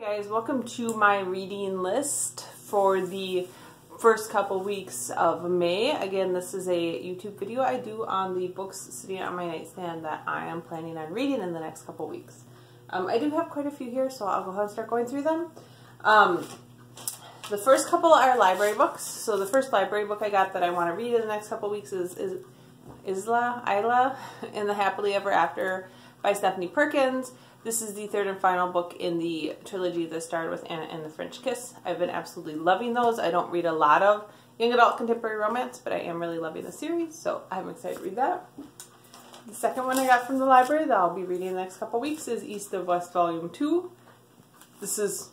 Guys, welcome to my reading list for the first couple weeks of May. Again, this is a YouTube video I do on the books sitting on my nightstand that I am planning on reading in the next couple weeks. I do have quite a few here, so I'll go ahead and start going through them. The first couple are library books. So the first library book I got that I want to read in the next couple weeks is Isla and the Happily Ever After by Stephanie Perkins. This is the third and final book in the trilogy that started with Anna and the French Kiss. I've been absolutely loving those. I don't read a lot of young adult contemporary romance, but I am really loving the series, so I'm excited to read that. The second one I got from the library that I'll be reading in the next couple weeks is East of West Volume 2. This is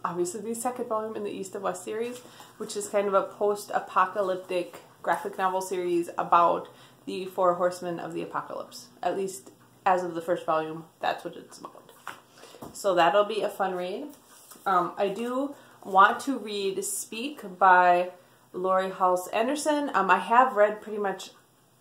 obviously the second volume in the East of West series, which is kind of a post-apocalyptic graphic novel series about the four horsemen of the apocalypse. At least as of the first volume, that's what it's about. So that'll be a fun read. I do want to read Speak by Laurie Halse Anderson. I have read pretty much,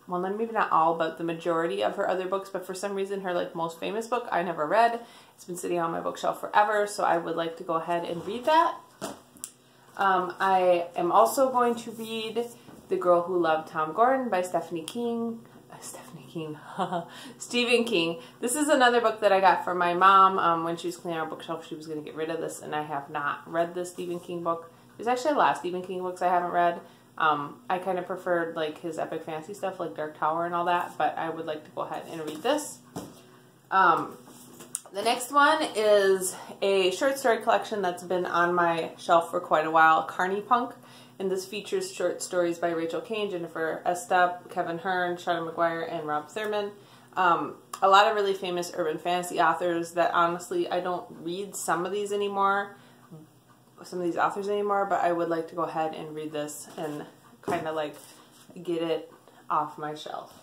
well, maybe not all, but the majority of her other books, but for some reason her most famous book I never read. It's been sitting on my bookshelf forever, so I would like to go ahead and read that. I am also going to read The Girl Who Loved Tom Gordon by Stephen King. This is another book that I got from my mom. When she was cleaning our bookshelf, she was going to get rid of this, and I have not read this Stephen King book. There's actually a lot of Stephen King books I haven't read. I kind of preferred his epic fantasy stuff like Dark Tower and all that, but I would like to go ahead and read this. The next one is a short story collection that's been on my shelf for quite a while, Carniepunk. And this features short stories by Rachel Kane, Jennifer Estep, Kevin Hearn, Charlotte McGuire, and Rob Thurman. A lot of really famous urban fantasy authors that honestly I don't read some of these authors anymore, but I would like to go ahead and read this and kind of get it off my shelf.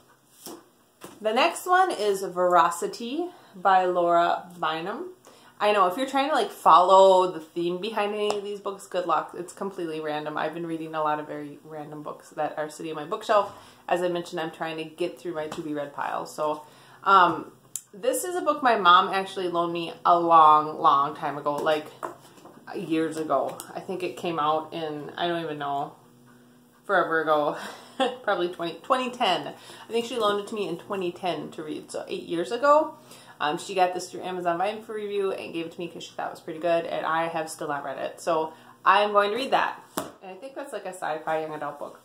The next one is Veracity by Laura Bynum. I know, if you're trying to follow the theme behind any of these books, good luck. It's completely random. I've been reading a lot of very random books that are sitting on my bookshelf. As I mentioned, I'm trying to get through my to-be-read pile. So, this is a book my mom actually loaned me a long time ago, years ago. I think it came out in, I don't even know, forever ago. Probably 2010. I think she loaned it to me in 2010 to read, so 8 years ago. She got this through Amazon Bynum for review and gave it to me because she thought it was pretty good, and I have still not read it. So I'm going to read that. And I think that's a sci-fi young adult book.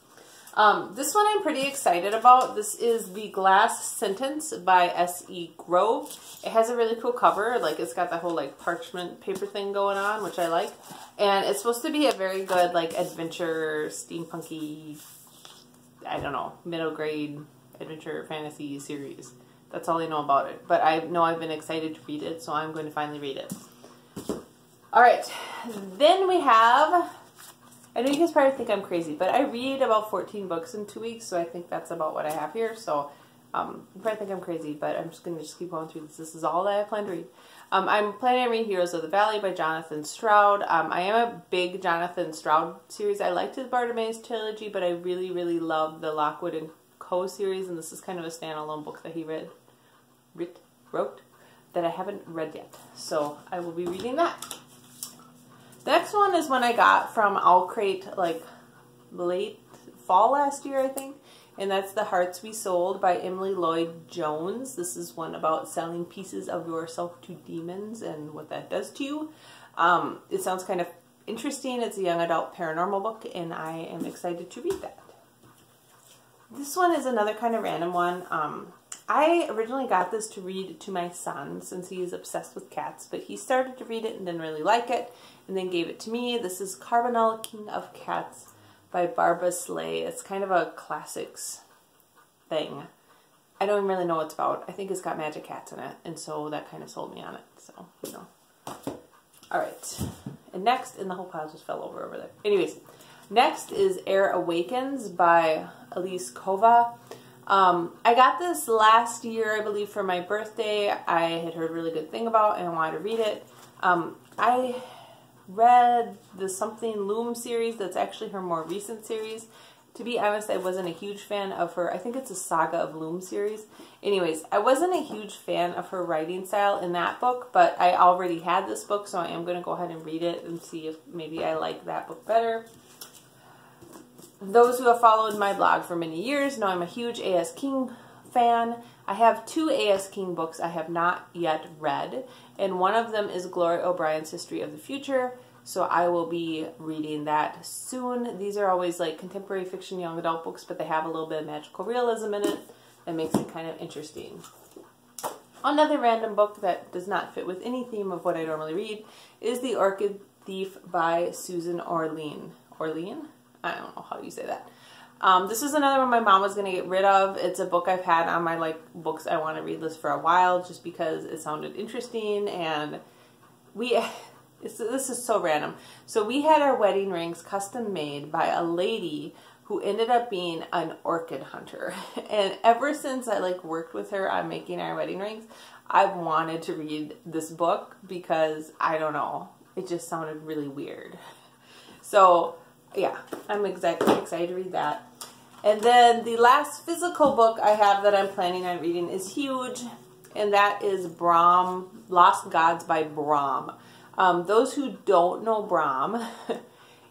This one I'm pretty excited about. This is The Glass Sentence by S.E. Grove. It has a really cool cover. It's got that whole parchment paper thing going on, which I like. And it's supposed to be a very good adventure, steampunky, I don't know, middle grade adventure fantasy series. That's all I know about it. But I know I've been excited to read it, so I'm going to finally read it. Alright, then we have, I know you guys probably think I'm crazy, but I read about 14 books in 2 weeks, so I think that's about what I have here. So, you probably think I'm crazy, but I'm just going to keep going through this. This is all that I plan to read. I'm planning on reading Heroes of the Valley by Jonathan Stroud. I am a big Jonathan Stroud series. I liked his Bartimaeus trilogy, but I really love the Lockwood and Co. series, and this is kind of a standalone book that he wrote that I haven't read yet. So I will be reading that. The next one is one I got from Owl Crate late fall last year, I think. And that's The Hearts We Sold by Emily Lloyd-Jones. This is one about selling pieces of yourself to demons and what that does to you. It sounds kind of interesting. It's a young adult paranormal book, and I am excited to read that. This one is another kind of random one. I originally got this to read to my son since he is obsessed with cats, but he started to read it and didn't really like it and then gave it to me. This is Carbonel, King of Cats by Barbara Sleigh. It's kind of a classics thing. I don't really know what it's about. I think it's got magic cats in it, and so that kind of sold me on it. So, you know. Alright. And next, and the whole pile just fell over there. Anyways, next is Awakens by Elise, Kova. I got this last year, I believe, for my birthday. I had heard a really good thing about it and I wanted to read it. I read the Something Loom series. That's actually her more recent series. to be honest, I wasn't a huge fan of her. I think it's a Saga of Loom series. Anyways, I wasn't a huge fan of her writing style in that book, but I already had this book, so I am going to go ahead and read it and see if maybe I like that book better. Those who have followed my blog for many years know I'm a huge A.S. King fan. I have 2 A.S. King books I have not yet read, and one of them is Gloria O'Brien's History of the Future, so I will be reading that soon. These are always like contemporary fiction young adult books, but they have a little bit of magical realism in it that makes it kind of interesting. Another random book that does not fit with any theme of what I normally read is The Orchid Thief by Susan Orlean. Orlean? I don't know how you say that. This is another one my mom was going to get rid of. It's a book I've had on my like books I want to read list for a while just because it sounded interesting, and this is so random. So we had our wedding rings custom made by a lady who ended up being an orchid hunter. And ever since I like worked with her on making our wedding rings, I've wanted to read this book because I don't know, it just sounded really weird. So yeah, I'm excited to read that. And then the last physical book I have that I'm planning on reading is huge, and that is Brom, Lost Gods by Brom. Those who don't know Brom,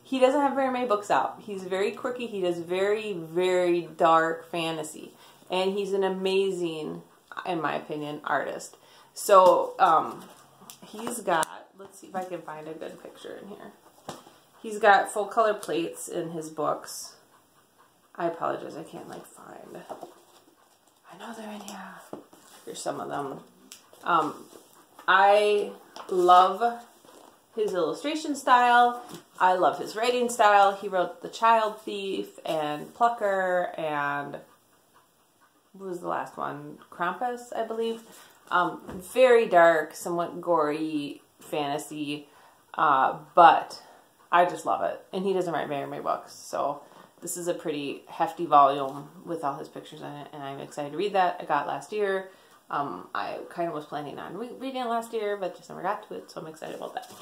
he doesn't have very many books out. He's very quirky. He does very, very dark fantasy. And he's an amazing, in my opinion, artist. So, he's got, let's see if I can find a good picture in here. He's got full color plates in his books. I apologize, I can't like find. I know they're in here. Here's some of them. I love his illustration style. I love his writing style. He wrote The Child Thief and Plucker and what was the last one? Krampus, I believe. Very dark, somewhat gory fantasy, but I just love it. And he doesn't write very many books, so this is a pretty hefty volume with all his pictures in it, and I'm excited to read that. I got it last year. I kind of was planning on reading it last year, but just never got to it, so I'm excited about that.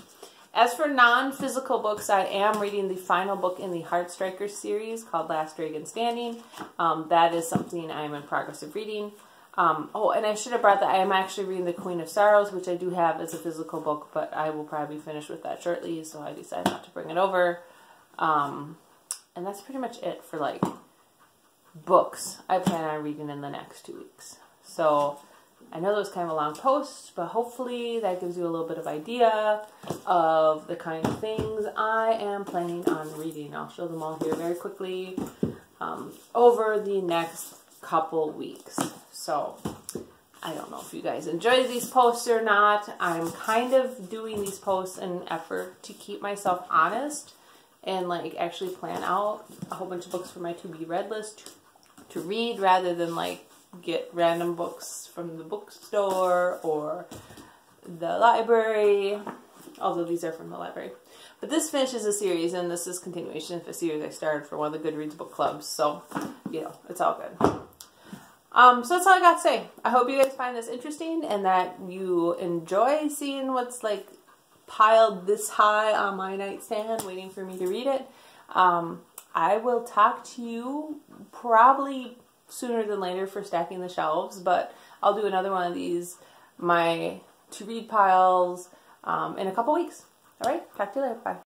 As for non-physical books, I am reading the final book in the Heartstrikers series called Last Dragon Standing. That is something I am in progress of reading. Oh, and I should have brought that. I am actually reading The Queen of Sorrows, which I do have as a physical book, but I will probably finish with that shortly, so I decided not to bring it over. And that's pretty much it for, like, books I plan on reading in the next 2 weeks. So I know that was kind of a long post, but hopefully that gives you a little bit of idea of the kind of things I am planning on reading. I'll show them all here very quickly over the next couple weeks. So I don't know if you guys enjoy these posts or not. I'm kind of doing these posts in an effort to keep myself honest and like actually plan out a whole bunch of books for my to-be read list to read rather than like get random books from the bookstore or the library, although these are from the library. But this finishes a series, and this is continuation of a series I started for one of the Goodreads book clubs, so, you know, it's all good. So that's all I got to say. I hope you guys find this interesting and that you enjoy seeing what's, like, piled this high on my nightstand waiting for me to read it. I will talk to you probably sooner than later for stacking the shelves, but I'll do another one of these, my to-read piles, in a couple weeks. All right, talk to you later. Bye.